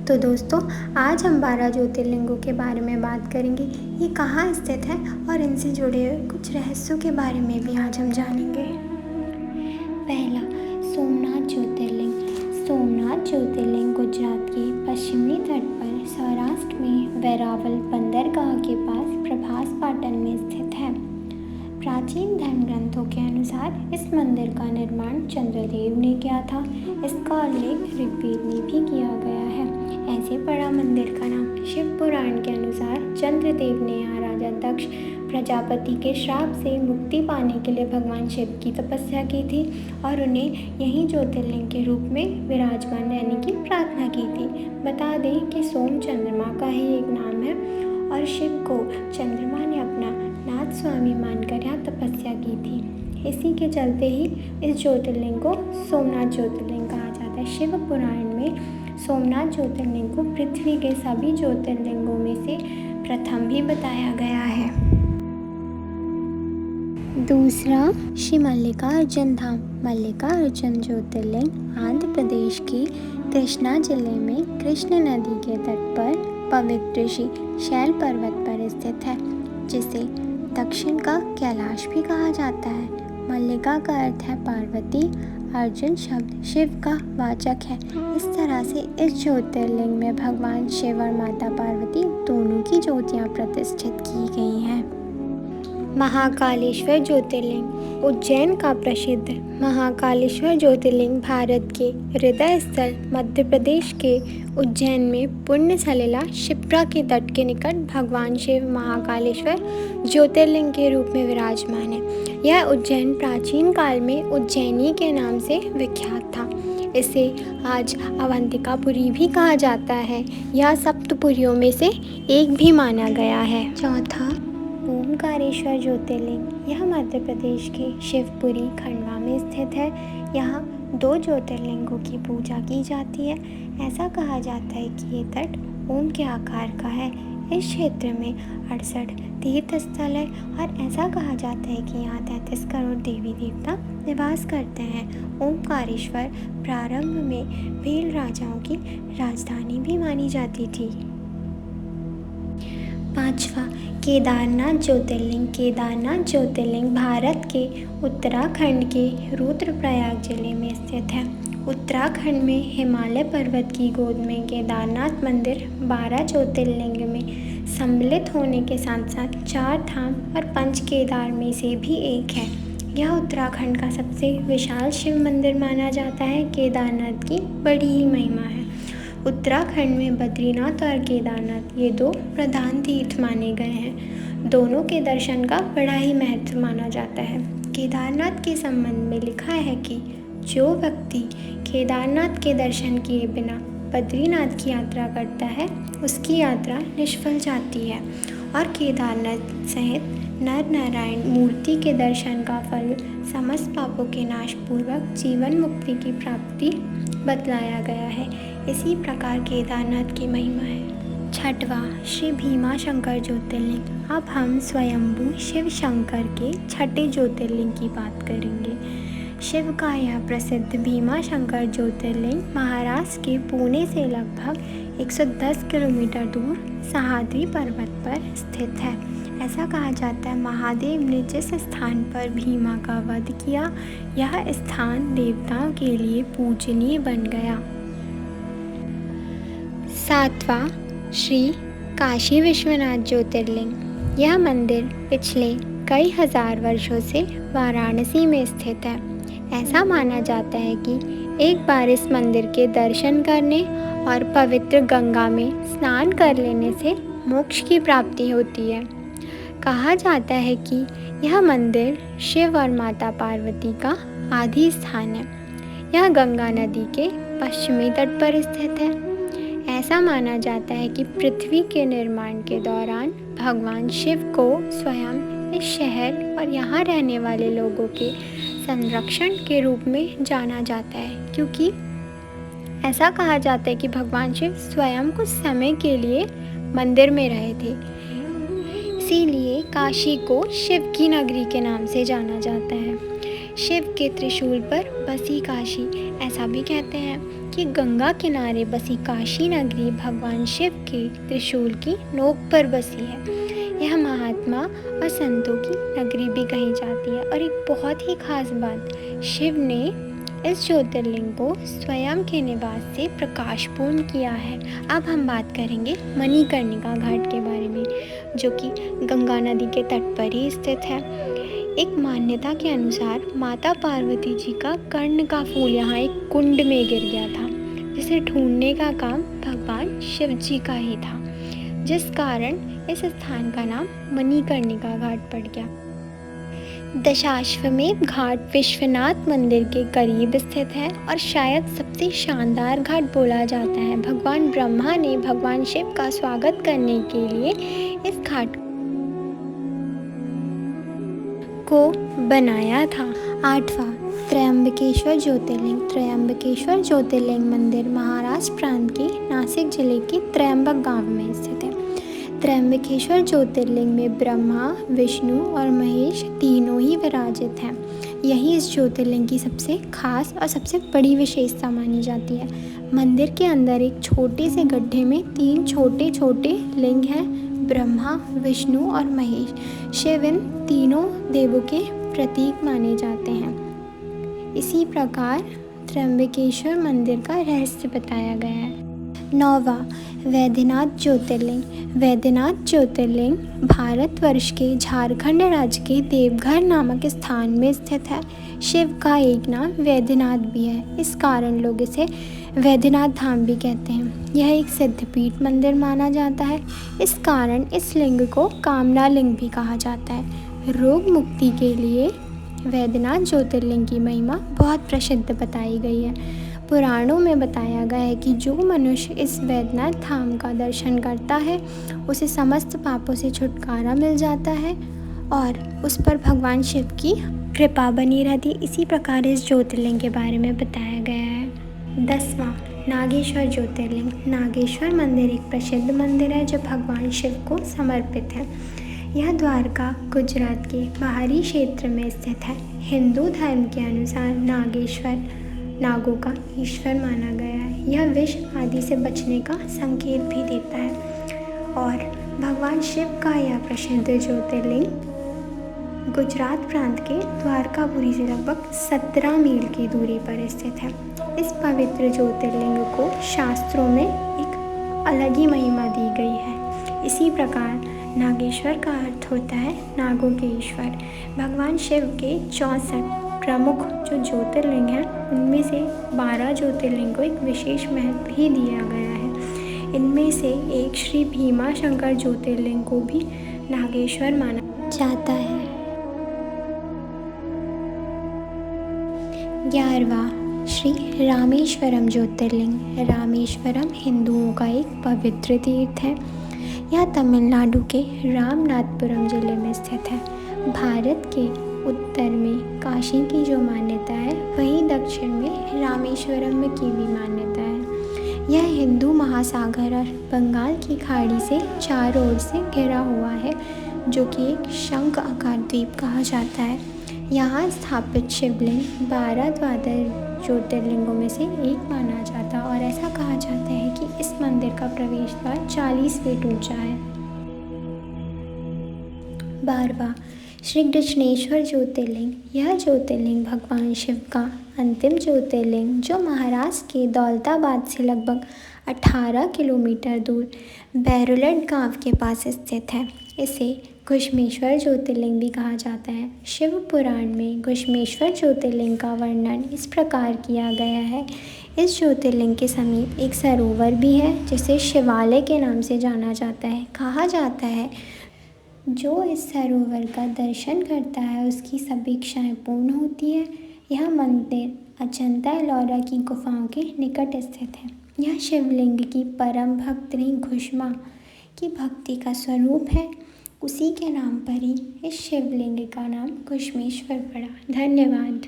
तो दोस्तों, आज हम 12 ज्योतिर्लिंगों के बारे में बात करेंगे। ये कहाँ स्थित है और इनसे जुड़े हुए कुछ रहस्यों के बारे में भी आज हम जानेंगे। पहला, सोमनाथ ज्योतिर्लिंग। सोमनाथ ज्योतिर्लिंग गुजरात के पश्चिमी तट पर सौराष्ट्र में वेरावल बंदरगाह के पास प्रभास पाटन में स्थित है। प्राचीन धर्म ग्रंथों के अनुसार इस मंदिर का निर्माण चंद्रदेव ने किया था। इसका उल्लेख ऋग्वेद में भी किया गया है। ऐसे बड़ा मंदिर का नाम शिव पुराण के अनुसार चंद्रदेव ने यहाँ राजा दक्ष प्रजापति के श्राप से मुक्ति पाने के लिए भगवान शिव की तपस्या की थी और उन्हें यही ज्योतिर्लिंग के रूप में विराजमान रहने की प्रार्थना की थी। बता दें कि सोम चंद्रमा का ही एक नाम है और शिव को चंद्रमा ने अपना नाथ स्वामी मानकर यहाँ तपस्या की थी। इसी के चलते ही इस ज्योतिर्लिंग को सोमनाथ ज्योतिर्लिंग कहा जाता है। शिव पुराण में सोमनाथ ज्योतिर्लिंग को पृथ्वी के सभी ज्योतिर्लिंगों में से प्रथम भी बताया गया है। दूसरा, श्री मल्लिकार्जुन धाम। मल्लिकार्जुन ज्योतिर्लिंग आंध्र प्रदेश के कृष्णा जिले में कृष्ण नदी के तट पर पवित्र श्री शैल पर्वत पर स्थित है, जिसे दक्षिण का कैलाश भी कहा जाता है। मल्लिका का अर्थ है पार्वती, अर्जुन शब्द शिव का वाचक है। इस तरह से इस ज्योतिर्लिंग में भगवान शिव और माता पार्वती दोनों की ज्योतियाँ प्रतिष्ठित की गई हैं। महाकालेश्वर ज्योतिर्लिंग। उज्जैन का प्रसिद्ध महाकालेश्वर ज्योतिर्लिंग भारत के हृदय स्थल मध्य प्रदेश के उज्जैन में पुण्य सलिला क्षिप्रा के तट के निकट भगवान शिव महाकालेश्वर ज्योतिर्लिंग के रूप में विराजमान है। यह उज्जैन प्राचीन काल में उज्जैनी के नाम से विख्यात था। इसे आज अवंतिकापुरी भी कहा जाता है। यह सप्तपुरियों में से एक भी माना गया है। चौथा, ओमकारेश्वर ज्योतिर्लिंग। यह मध्य प्रदेश के शिवपुरी खंडवा में स्थित है। यहाँ 2 ज्योतिर्लिंगों की पूजा की जाती है। ऐसा कहा जाता है कि ये तट ओम के आकार का है। इस क्षेत्र में 68 तीर्थ स्थल है और ऐसा कहा जाता है कि यहाँ 33 करोड़ देवी देवता निवास करते हैं। ओमकारेश्वर प्रारंभ में भील राजाओं की राजधानी भी मानी जाती थी। पांचवा, केदारनाथ ज्योतिर्लिंग। केदारनाथ ज्योतिर्लिंग भारत के उत्तराखंड के रुद्रप्रयाग जिले में स्थित है। उत्तराखंड में हिमालय पर्वत की गोद में केदारनाथ मंदिर 12 ज्योतिर्लिंग में सम्मिलित होने के साथ साथ 4 धाम और 5 केदार में से भी एक है। यह उत्तराखंड का सबसे विशाल शिव मंदिर माना जाता है। केदारनाथ की बड़ी ही महिमा है। उत्तराखंड में बद्रीनाथ और केदारनाथ ये 2 प्रधान तीर्थ माने गए हैं। दोनों के दर्शन का बड़ा ही महत्व माना जाता है। केदारनाथ के संबंध में लिखा है कि जो व्यक्ति केदारनाथ के दर्शन किए बिना बद्रीनाथ की यात्रा करता है, उसकी यात्रा निष्फल जाती है और केदारनाथ सहित नर नारायण मूर्ति के दर्शन का फल समस्त पापों के नाश पूर्वक जीवन मुक्ति की प्राप्ति बतलाया गया है। इसी प्रकार केदारनाथ की महिमा है। छठवां, श्री भीमा शंकर ज्योतिर्लिंग। अब हम स्वयंभू शिव शंकर के छठे ज्योतिर्लिंग की बात करेंगे। शिव का यह प्रसिद्ध भीमा शंकर ज्योतिर्लिंग महाराष्ट्र के पुणे से लगभग 110 किलोमीटर दूर सह्याद्री पर्वत पर स्थित है। ऐसा कहा जाता है महादेव ने जिस स्थान पर भीमा का वध किया, यह स्थान देवताओं के लिए पूजनीय बन गया। सातवां, श्री काशी विश्वनाथ ज्योतिर्लिंग। यह मंदिर पिछले कई हजार वर्षों से वाराणसी में स्थित है। ऐसा माना जाता है कि एक बार इस मंदिर के दर्शन करने और पवित्र गंगा में स्नान कर लेने से मोक्ष की प्राप्ति होती है। कहा जाता है कि यह मंदिर शिव और माता पार्वती का आदि स्थान है। यह गंगा नदी के पश्चिमी तट पर स्थित है। ऐसा माना जाता है कि पृथ्वी के निर्माण के दौरान भगवान शिव को स्वयं इस शहर और यहाँ रहने वाले लोगों के संरक्षण के रूप में जाना जाता है, क्योंकि ऐसा कहा जाता है कि भगवान शिव स्वयं कुछ समय के लिए मंदिर में रहे थे। इसीलिए काशी को शिव की नगरी के नाम से जाना जाता है। शिव के त्रिशूल पर बसी काशी, ऐसा भी कहते हैं। कि गंगा किनारे बसी काशी नगरी भगवान शिव के त्रिशूल की नोक पर बसी है। यह महात्मा और संतों की नगरी भी कही जाती है। और एक बहुत ही खास बात, शिव ने इस ज्योतिर्लिंग को स्वयं के निवास से प्रकाशपूर्ण किया है। अब हम बात करेंगे मणिकर्णिका घाट के बारे में, जो कि गंगा नदी के तट पर ही स्थित है। एक मान्यता के अनुसार माता पार्वती जी का कर्ण का फूल यहाँ एक कुंड में गिर गया था, जिसे ढूंढने का काम भगवान शिव जी का ही था, जिस कारण इस स्थान का नाम मणिकर्णिका घाट पड़ गया। दशाश्वमेध घाट विश्वनाथ मंदिर के करीब स्थित है और शायद सबसे शानदार घाट बोला जाता है। भगवान ब्रह्मा ने भगवान शिव का स्वागत करने के लिए इस घाट को बनाया था। 8वां त्र्यंबकेश्वर ज्योतिर्लिंग। त्र्यंबकेश्वर ज्योतिर्लिंग मंदिर महाराष्ट्र प्रांत के नासिक जिले के त्र्यंबक गांव में स्थित है। त्र्यंबकेश्वर ज्योतिर्लिंग में ब्रह्मा, विष्णु और महेश तीनों ही विराजित हैं। यही इस ज्योतिर्लिंग की सबसे खास और सबसे बड़ी विशेषता मानी जाती है। मंदिर के अंदर एक छोटे से गड्ढे में 3 छोटे छोटे लिंग हैं, ब्रह्मा, विष्णु और महेश। शिव इन तीनों देवों के प्रतीक माने जाते हैं। इसी प्रकार त्र्यंबकेश्वर मंदिर का रहस्य बताया गया है। 9वां वैद्यनाथ ज्योतिर्लिंग। वैद्यनाथ ज्योतिर्लिंग भारतवर्ष के झारखंड राज्य के देवघर नामक स्थान में स्थित है। शिव का एक नाम वैद्यनाथ भी है, इस कारण लोग इसे वैद्यनाथ धाम भी कहते हैं। यह एक सिद्धपीठ मंदिर माना जाता है, इस कारण इस लिंग को कामना लिंग भी कहा जाता है। रोग मुक्ति के लिए वैद्यनाथ ज्योतिर्लिंग की महिमा बहुत प्रसिद्ध बताई गई है। पुराणों में बताया गया है कि जो मनुष्य इस वैद्यनाथ धाम का दर्शन करता है उसे समस्त पापों से छुटकारा मिल जाता है और उस पर भगवान शिव की कृपा बनी रहती है। इसी प्रकार इस ज्योतिर्लिंग के बारे में बताया गया है। 10वां नागेश्वर ज्योतिर्लिंग। नागेश्वर मंदिर एक प्रसिद्ध मंदिर है जो भगवान शिव को समर्पित है। यह द्वारका गुजरात के बाहरी क्षेत्र में स्थित है। हिंदू धर्म के अनुसार नागेश्वर नागों का ईश्वर माना गया है। यह विष आदि से बचने का संकेत भी देता है और भगवान शिव का यह प्रसिद्ध ज्योतिर्लिंग गुजरात प्रांत के द्वारकापुरी से लगभग 17 मील की दूरी पर स्थित है। इस पवित्र ज्योतिर्लिंग को शास्त्रों में एक अलग ही महिमा दी गई है। इसी प्रकार नागेश्वर का अर्थ होता है नागों के ईश्वर। भगवान शिव के 64 प्रमुख जो ज्योतिर्लिंग हैं उनमें से 12 ज्योतिर्लिंग को एक विशेष महत्व भी दिया गया है। इनमें से एक श्री भीमा शंकर ज्योतिर्लिंग को भी नागेश्वर माना जाता है। 11वां श्री रामेश्वरम ज्योतिर्लिंग। रामेश्वरम हिंदुओं का एक पवित्र तीर्थ है। यह तमिलनाडु के रामनाथपुरम जिले में स्थित है। भारत के उत्तर में काशी की जो मान्यता है वहीं दक्षिण में रामेश्वरम की भी मान्यता है। यह हिंदू महासागर और बंगाल की खाड़ी से चारों ओर से घिरा हुआ है, जो कि एक शंख आकार द्वीप कहा जाता है। यहाँ स्थापित शिवलिंग 12 द्वादश ज्योतिर्लिंगों में से एक माना जाता और ऐसा कहा जाता है कि इस मंदिर का प्रवेश द्वार 40 फीट ऊंचा है। 12वां श्री कृष्णेश्वर ज्योतिर्लिंग। यह ज्योतिर्लिंग भगवान शिव का अंतिम ज्योतिर्लिंग जो महाराष्ट्र के दौलताबाद से लगभग 18 किलोमीटर दूर बैरुलट गांव के पास स्थित है। इसे घुश्मेश्वर ज्योतिर्लिंग भी कहा जाता है। शिव पुराण में घुश्मेश्वर ज्योतिर्लिंग का वर्णन इस प्रकार किया गया है। इस ज्योतिर्लिंग के समीप एक सरोवर भी है जिसे शिवालय के नाम से जाना जाता है। कहा जाता है जो इस सरोवर का दर्शन करता है उसकी सभी इच्छाएं पूर्ण होती है। यह मंदिर अजंता एलोरा की गुफाओं के निकट स्थित है। यह शिवलिंग की परम भक्तनी घुश्मा की भक्ति का स्वरूप है। उसी के नाम पर ही इस शिवलिंग का नाम घुश्मेश्वर पड़ा। धन्यवाद।